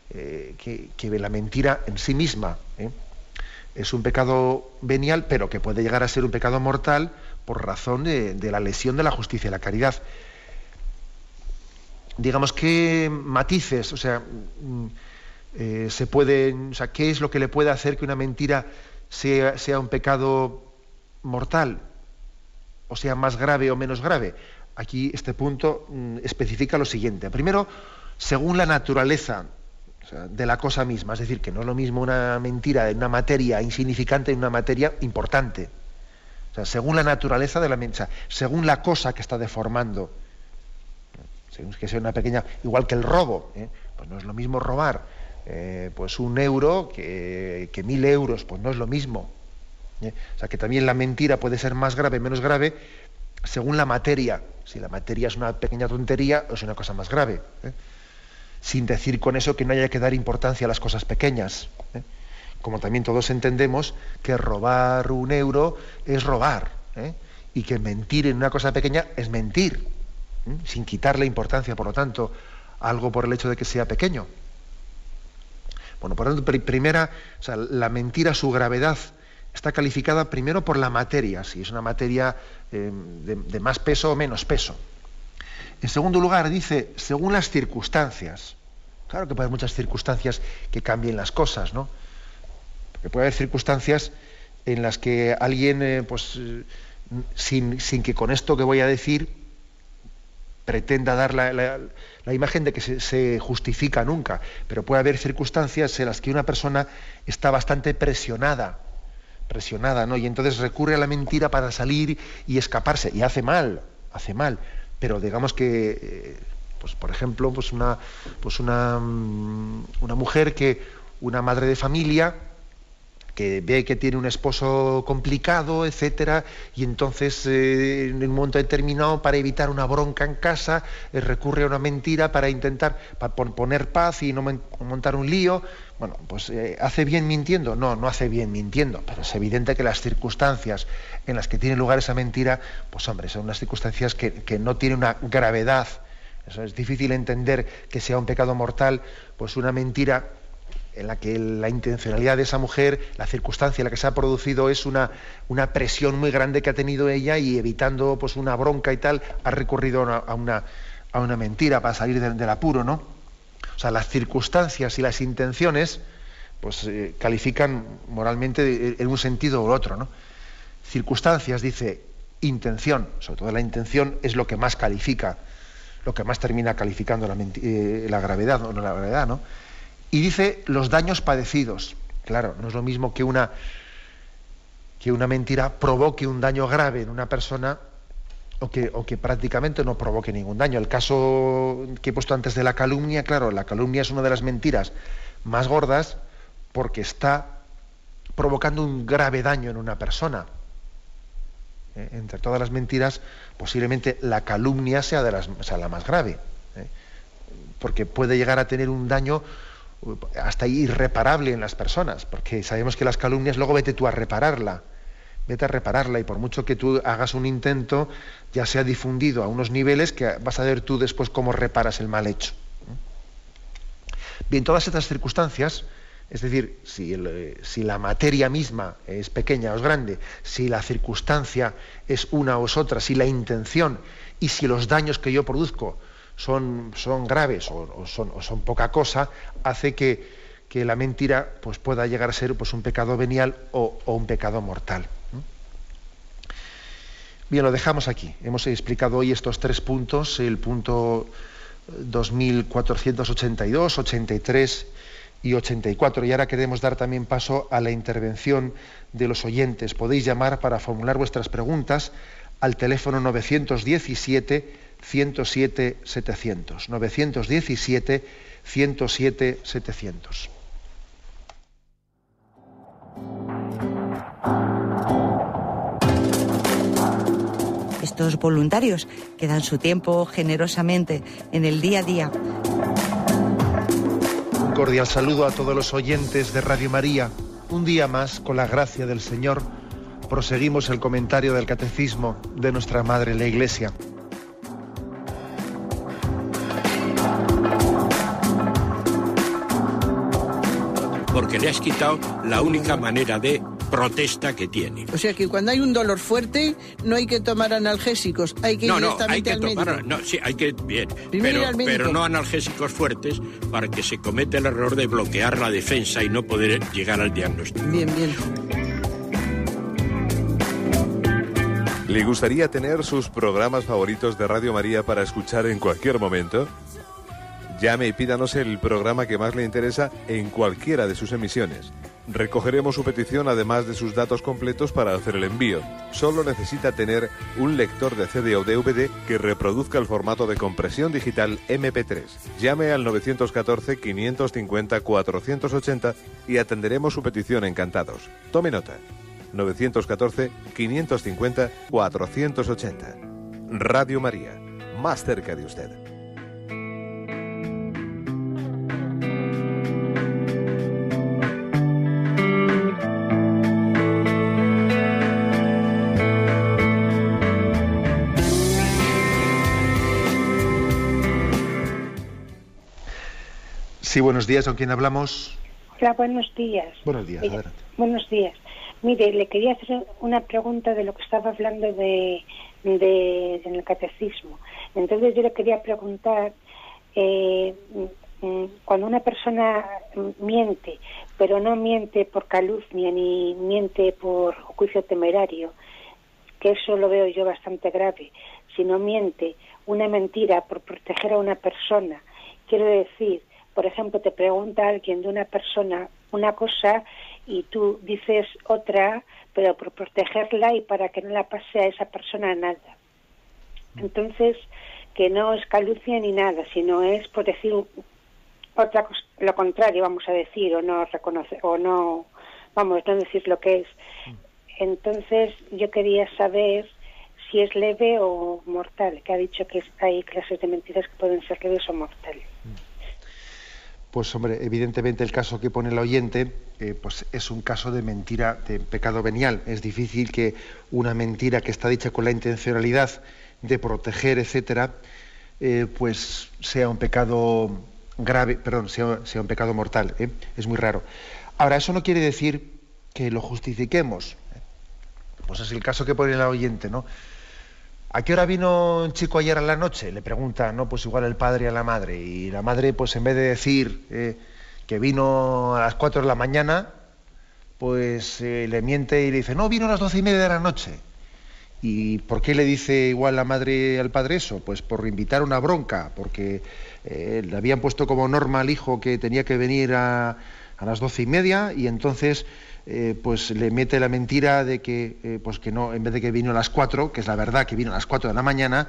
que la mentira en sí misma es un pecado venial, pero que puede llegar a ser un pecado mortal por razón de la lesión de la justicia y la caridad. Digamos, ¿qué matices, se pueden, qué es lo que le puede hacer que una mentira sea un pecado mortal, o sea más grave o menos grave? Aquí este punto especifica lo siguiente. Primero, según la naturaleza de la cosa misma, es decir, que no es lo mismo una mentira en una materia insignificante en una materia importante. Según la naturaleza de la mentira, según la cosa que está deformando. Que sea una pequeña, igual que el robo, pues no es lo mismo robar pues 1 euro que 1000 euros, pues no es lo mismo. O sea que también la mentira puede ser más grave, menos grave, según la materia. Si la materia es una pequeña tontería, es una cosa más grave. Sin decir con eso que no haya que dar importancia a las cosas pequeñas. Como también todos entendemos que robar 1 euro es robar, y que mentir en una cosa pequeña es mentir. Sin quitarle importancia, por lo tanto, algo por el hecho de que sea pequeño. Bueno, por lo tanto, primera, la mentira, su gravedad, está calificada primero por la materia, si es una materia de más peso o menos peso. En segundo lugar, dice, según las circunstancias. Claro que puede haber muchas circunstancias que cambien las cosas, ¿no? Porque puede haber circunstancias en las que alguien, sin que con esto que voy a decir pretenda dar la imagen de que se justifica nunca, pero puede haber circunstancias en las que una persona está bastante presionada, ¿no? Y entonces recurre a la mentira para salir y escaparse, y hace mal, pero digamos que, pues por ejemplo, una mujer una madre de familia, que ve que tiene un esposo complicado, etcétera, y entonces en un momento determinado, para evitar una bronca en casa, recurre a una mentira para intentar poner paz y no montar un lío. Bueno, pues ¿hace bien mintiendo? No hace bien mintiendo, pero es evidente que las circunstancias en las que tiene lugar esa mentira, pues hombre, son unas circunstancias que no tienen una gravedad. Eso es difícil entender que sea un pecado mortal, pues una mentira en la que la intencionalidad de esa mujer, la circunstancia en la que se ha producido es una presión muy grande que ha tenido ella, y evitando pues una bronca y tal, ha recurrido a una mentira para salir del apuro, ¿no? O sea, las circunstancias y las intenciones pues califican moralmente en un sentido u otro, ¿no? Circunstancias, dice, intención, sobre todo la intención es lo que más califica, lo que más termina calificando la gravedad, o no la gravedad, ¿no? Y dice los daños padecidos. Claro, no es lo mismo que que una mentira provoque un daño grave en una persona o que prácticamente no provoque ningún daño. El caso que he puesto antes de la calumnia, claro, la calumnia es una de las mentiras más gordas porque está provocando un grave daño en una persona. Entre todas las mentiras, posiblemente la calumnia sea la más grave, porque puede llegar a tener un daño hasta irreparable en las personas, porque sabemos que las calumnias luego vete a repararla, y por mucho que tú hagas un intento, ya se ha difundido a unos niveles que vas a ver tú después cómo reparas el mal hecho. Bien, todas estas circunstancias, es decir, si la materia misma es pequeña o es grande, si la circunstancia es una o es otra, si la intención y si los daños que yo produzco son graves o son poca cosa, hace que la mentira pues, pueda llegar a ser pues, un pecado venial o un pecado mortal. Bien, lo dejamos aquí. Hemos explicado hoy estos 3 puntos, el punto 2482, 83 y 84. Y ahora queremos dar también paso a la intervención de los oyentes. Podéis llamar para formular vuestras preguntas al teléfono 917-107-700. 917-107-700.
Estos voluntarios que dan su tiempo generosamente en el día a día.
Un cordial saludo a todos los oyentes de Radio María. Un día más, con la gracia del Señor, proseguimos el comentario del Catecismo de nuestra Madre la Iglesia.
Porque le has quitado la única manera de protesta que tiene.
O sea que cuando hay un dolor fuerte no hay que tomar analgésicos, hay que ir directamente al médico.
Sí, hay que bien,
Primero
pero no analgésicos fuertes para que se cometa el error de bloquear la defensa y no poder llegar al diagnóstico.
Bien.
¿Le gustaría tener sus programas favoritos de Radio María para escuchar en cualquier momento? Llame y pídanos el programa que más le interesa en cualquiera de sus emisiones. Recogeremos su petición además de sus datos completos para hacer el envío. Solo necesita tener un lector de CD o DVD que reproduzca el formato de compresión digital MP3. Llame al 914-550-480 y atenderemos su petición encantados. Tome nota. 914-550-480. Radio María, más cerca de usted.
Sí, buenos días, ¿con quién hablamos?
Hola, buenos días.
Buenos días, adelante.
Buenos días. Mire, le quería hacer una pregunta de lo que estaba hablando en el catecismo. Entonces yo le quería preguntar, cuando una persona miente, pero no miente por calumnia ni miente por juicio temerario, que eso lo veo yo bastante grave, sino miente una mentira por proteger a una persona, quiero decir, por ejemplo, te pregunta alguien de una persona una cosa y tú dices otra, pero por protegerla y para que no la pase a esa persona nada. Entonces, que no es calumnia ni nada, sino es por decir otra cosa, lo contrario, vamos a decir, o no reconocer, o no, vamos, no decir lo que es. Entonces, yo quería saber si es leve o mortal, que ha dicho que hay clases de mentiras que pueden ser leves o mortales.
Pues hombre, evidentemente el caso que pone el oyente pues es un caso de mentira, de pecado venial. Es difícil que una mentira que está dicha con la intencionalidad de proteger, etcétera, pues sea un pecado grave, sea un pecado mortal. Es muy raro. Ahora, eso no quiere decir que lo justifiquemos. Pues es el caso que pone el oyente, ¿no? ¿A qué hora vino un chico ayer a la noche? Le pregunta, ¿no? Pues igual el padre a la madre. Y la madre, pues en vez de decir que vino a las 4 de la mañana, pues le miente y le dice, no, vino a las 12:30 de la noche. ¿Y por qué le dice igual la madre al padre eso? Pues por invitar una bronca, porque le habían puesto como norma al hijo que tenía que venir a las 12:30 y entonces pues le mete la mentira de que, pues que no, en vez de que vino a las 4, que es la verdad que vino a las 4 de la mañana,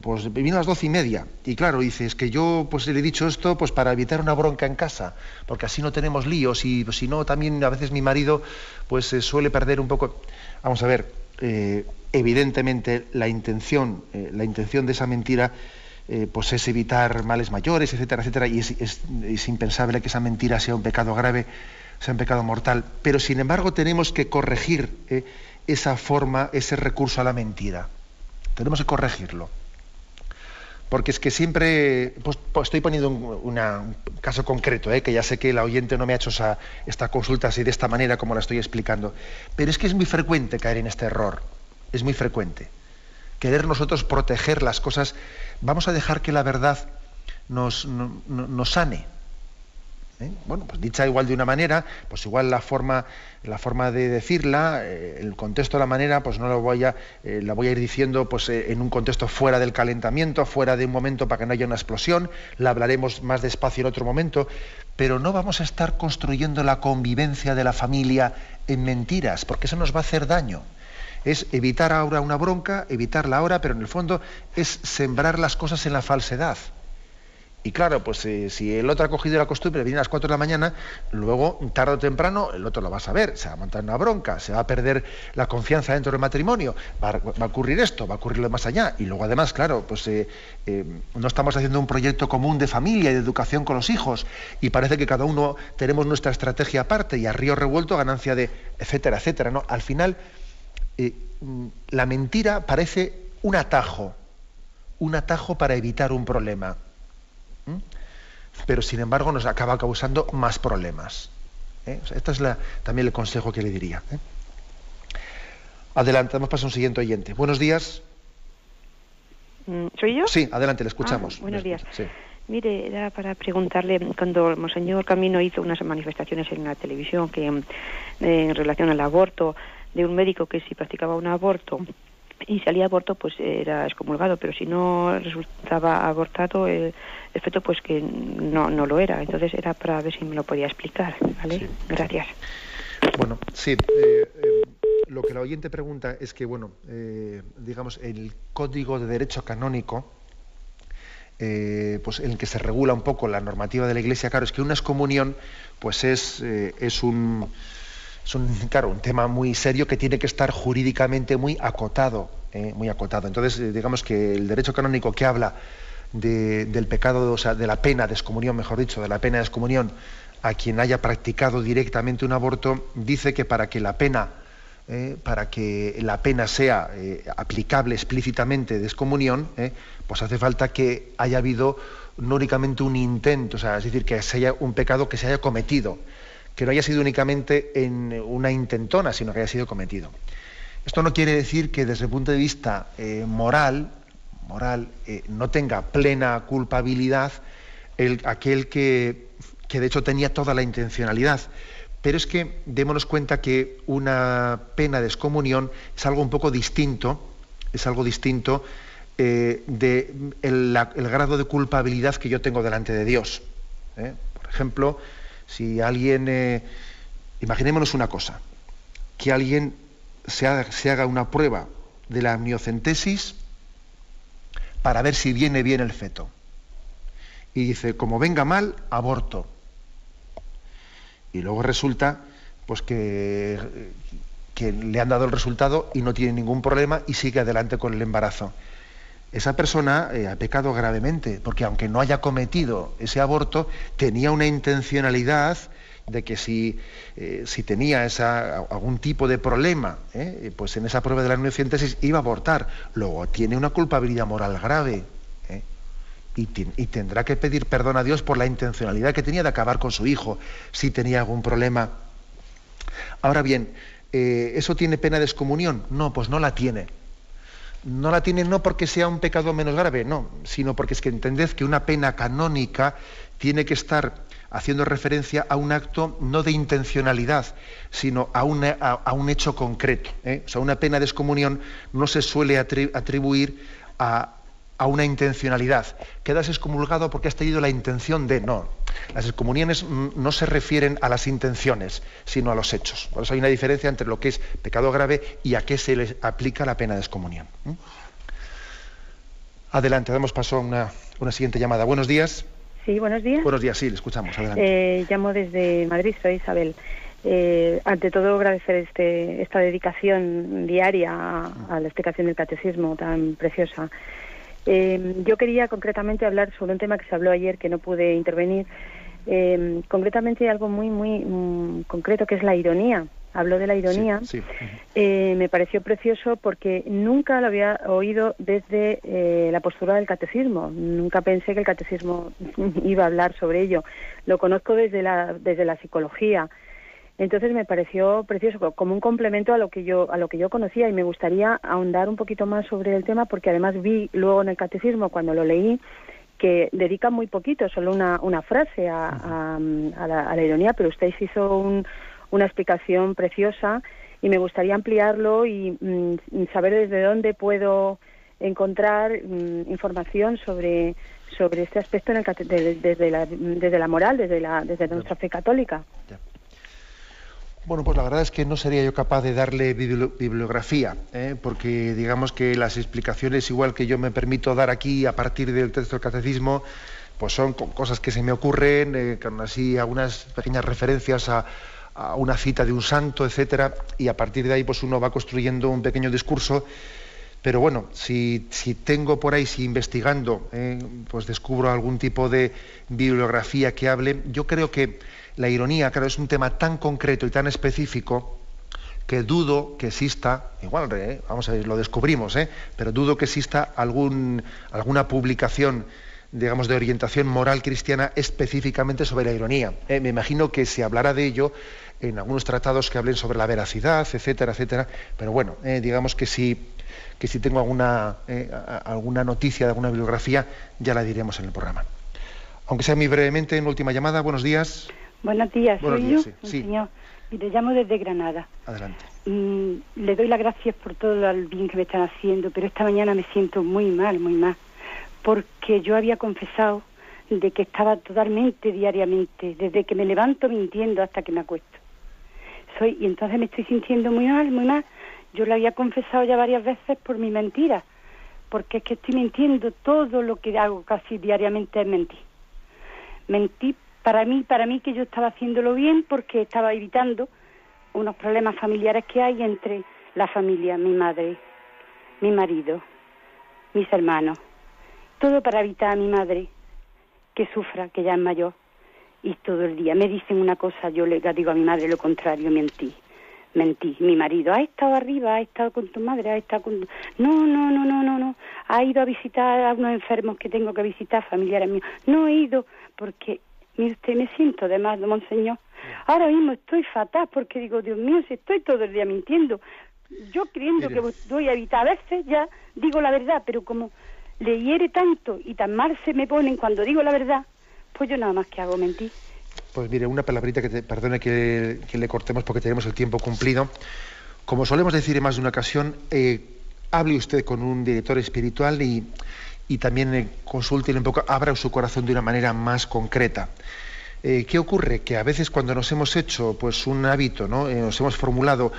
pues vino a las 12:30. Y claro, dice, es que yo pues le he dicho esto pues para evitar una bronca en casa, porque así no tenemos líos, y pues, si no, también a veces mi marido pues suele perder un poco. Vamos a ver, evidentemente la intención de esa mentira pues es evitar males mayores, etcétera, etcétera, y es impensable que esa mentira sea un pecado grave, sea un pecado mortal. Pero sin embargo tenemos que corregir esa forma, ese recurso a la mentira. Tenemos que corregirlo. Porque es que siempre, pues estoy poniendo un caso concreto, que ya sé que la oyente no me ha hecho esta consulta así de esta manera como la estoy explicando, pero es que es muy frecuente caer en este error, es muy frecuente. Querer nosotros proteger las cosas, vamos a dejar que la verdad nos sane. Bueno, pues dicha igual de una manera, pues igual la forma de decirla, el contexto, la manera, pues no la voy a ir diciendo pues en un contexto fuera del calentamiento, fuera de un momento para que no haya una explosión, la hablaremos más despacio en otro momento, pero no vamos a estar construyendo la convivencia de la familia en mentiras, porque eso nos va a hacer daño. Es evitar ahora una bronca, evitarla ahora, pero en el fondo es sembrar las cosas en la falsedad. Y claro, pues si el otro ha cogido la costumbre de venir a las 4 de la mañana, luego, tarde o temprano, el otro lo va a saber, se va a montar una bronca, se va a perder la confianza dentro del matrimonio, va a ocurrir esto, va a ocurrir lo más allá. Y luego además, claro, pues no estamos haciendo un proyecto común de familia y de educación con los hijos, y parece que cada uno tenemos nuestra estrategia aparte, y a río revuelto ganancia de etcétera, etcétera, ¿no? Al final, la mentira parece un atajo para evitar un problema. Pero sin embargo nos acaba causando más problemas. O sea, este es también el consejo que le diría. Adelante, vamos a pasar a un siguiente oyente. Buenos días.
¿Soy yo?
Sí, adelante, le escuchamos.
Buenos días.
Sí.
Mire, era para preguntarle, cuando Monseñor Camino hizo unas manifestaciones en la televisión que en relación al aborto, de un médico que si practicaba un aborto y salía aborto, pues era excomulgado, pero si no resultaba abortado el feto, pues que no lo era. Entonces era para ver si me lo podía explicar, ¿vale? Sí. Gracias.
Bueno, sí, lo que la oyente pregunta es que, bueno, digamos, el Código de Derecho Canónico, pues en el que se regula un poco la normativa de la Iglesia, claro, es que una excomunión, pues es un tema muy serio que tiene que estar jurídicamente muy acotado. Entonces, digamos que el derecho canónico que habla del pecado, o sea, de la pena de excomunión, mejor dicho, de la pena de excomunión a quien haya practicado directamente un aborto, dice que para que la pena sea aplicable explícitamente de excomunión, pues hace falta que haya habido no únicamente un intento, o sea, es decir, que sea un pecado que se haya cometido, que no haya sido únicamente en una intentona, sino que haya sido cometido. Esto no quiere decir que desde el punto de vista moral, no tenga plena culpabilidad aquel que de hecho tenía toda la intencionalidad. Pero es que démonos cuenta que una pena de excomunión es algo un poco distinto, del grado de culpabilidad que yo tengo delante de Dios. Por ejemplo, si alguien, imaginémonos una cosa, que alguien se haga una prueba de la amniocentesis para ver si viene bien el feto. Y dice, como venga mal, aborto. Y luego resulta pues que le han dado el resultado y no tiene ningún problema y sigue adelante con el embarazo. Esa persona ha pecado gravemente, porque aunque no haya cometido ese aborto, tenía una intencionalidad de que si tenía algún tipo de problema, pues en esa prueba de la amniocentesis iba a abortar. Luego tiene una culpabilidad moral grave, y tendrá que pedir perdón a Dios por la intencionalidad que tenía de acabar con su hijo, si tenía algún problema. Ahora bien, ¿eso tiene pena de excomunión? No, pues no la tiene. No la tiene no porque sea un pecado menos grave, no, sino porque es que entended que una pena canónica tiene que estar haciendo referencia a un acto no de intencionalidad, sino a un hecho concreto. O sea, una pena de excomunión no se suele atribuir a a una intencionalidad. Quedas excomulgado porque has tenido la intención de... No, las excomuniones no se refieren a las intenciones, sino a los hechos. Por eso hay una diferencia entre lo que es pecado grave y a qué se le aplica la pena de excomunión. Adelante, damos paso a una siguiente llamada. Buenos días.
Sí, buenos días.
Buenos días, sí, le escuchamos. Adelante.
Llamo desde Madrid, soy Isabel. Ante todo, agradecer esta dedicación diaria a la explicación del catecismo tan preciosa. Yo quería concretamente hablar sobre un tema que se habló ayer, que no pude intervenir. Concretamente algo muy concreto, que es la ironía. Habló de la ironía.
Sí.
Me pareció precioso porque nunca lo había oído desde la postura del catecismo. Nunca pensé que el catecismo iba a hablar sobre ello. Lo conozco desde la psicología. Entonces me pareció precioso, como un complemento a lo que yo conocía, y me gustaría ahondar un poquito más sobre el tema, porque además vi luego en el catecismo, cuando lo leí, que dedica muy poquito, solo una frase a la ironía, pero usted hizo una explicación preciosa, y me gustaría ampliarlo y saber desde dónde puedo encontrar información sobre este aspecto desde la moral, desde nuestra fe católica.
Ya. Bueno, pues la verdad es que no sería yo capaz de darle bibliografía, porque digamos que las explicaciones, igual que yo me permito dar aquí a partir del texto del catecismo, pues son cosas que se me ocurren, con así algunas pequeñas referencias a una cita de un santo, etcétera, y a partir de ahí pues uno va construyendo un pequeño discurso. Pero bueno, si tengo por ahí, si investigando, pues descubro algún tipo de bibliografía que hable, yo creo que la ironía, claro, es un tema tan concreto y tan específico que dudo que exista, igual, vamos a ver, lo descubrimos, pero dudo que exista alguna publicación, digamos, de orientación moral cristiana específicamente sobre la ironía. Me imagino que se hablará de ello en algunos tratados que hablen sobre la veracidad, etcétera, etcétera, pero bueno, digamos que si tengo alguna noticia de alguna bibliografía, ya la diremos en el programa. Aunque sea muy brevemente, en última llamada, buenos días.
Buenos días, soy yo,
sí.
Señor, y le llamo desde Granada.
Adelante.
Le doy las gracias por todo el bien que me están haciendo, pero esta mañana me siento muy mal, porque yo había confesado de que estaba totalmente, diariamente, desde que me levanto mintiendo hasta que me acuesto. Y entonces me estoy sintiendo muy mal. Yo lo había confesado ya varias veces por mi mentira, porque es que estoy mintiendo, todo lo que hago casi diariamente es mentir. Mentí para mí que yo estaba haciéndolo bien, porque estaba evitando unos problemas familiares que hay entre la familia, mi madre, mi marido, mis hermanos. Todo para evitar a mi madre que sufra, que ya es mayor, y todo el día me dicen una cosa, yo le digo a mi madre lo contrario, mentí. Mi marido ha estado arriba, ha estado con tu madre, ha estado con... No, ha ido a visitar a unos enfermos que tengo que visitar, familiares míos. No he ido porque, mire usted, me siento de más, monseñor. Ahora mismo estoy fatal porque digo, Dios mío, si estoy todo el día mintiendo, yo creyendo que voy a evitar, a veces ya digo la verdad, pero como le hiere tanto y tan mal se me ponen cuando digo la verdad, pues yo nada más que hago mentir.
Pues mire, una palabrita perdone que le cortemos porque tenemos el tiempo cumplido. Como solemos decir en más de una ocasión, hable usted con un director espiritual y también consúltele un poco, abra su corazón de una manera más concreta. ¿Qué ocurre? Que a veces cuando nos hemos hecho pues un hábito, ¿no? Nos hemos formulado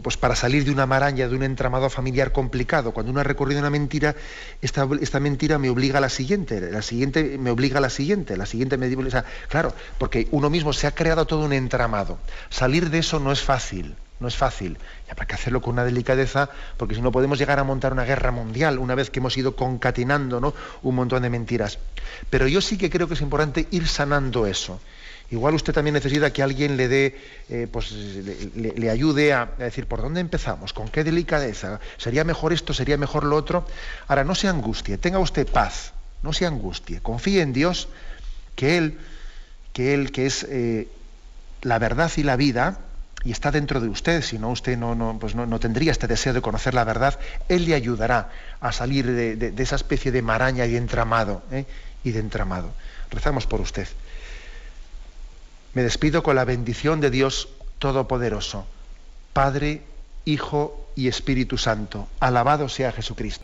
pues para salir de una maraña, de un entramado familiar complicado, cuando uno ha recorrido una mentira, esta mentira me obliga a la siguiente me obliga a la siguiente me obliga, o sea, claro, porque uno mismo se ha creado todo un entramado. Salir de eso no es fácil. Y habrá que hacerlo con una delicadeza, porque si no podemos llegar a montar una guerra mundial una vez que hemos ido concatenando, ¿no?, un montón de mentiras. Pero yo sí que creo que es importante ir sanando eso. Igual usted también necesita que alguien le dé, le ayude a decir por dónde empezamos, con qué delicadeza, sería mejor esto, sería mejor lo otro. Ahora, no se angustie, tenga usted paz, no se angustie, confíe en Dios, que Él que es la verdad y la vida, y está dentro de usted, si no usted no tendría este deseo de conocer la verdad. Él le ayudará a salir de esa especie de maraña y de entramado. Rezamos por usted. Me despido con la bendición de Dios Todopoderoso, Padre, Hijo y Espíritu Santo. Alabado sea Jesucristo.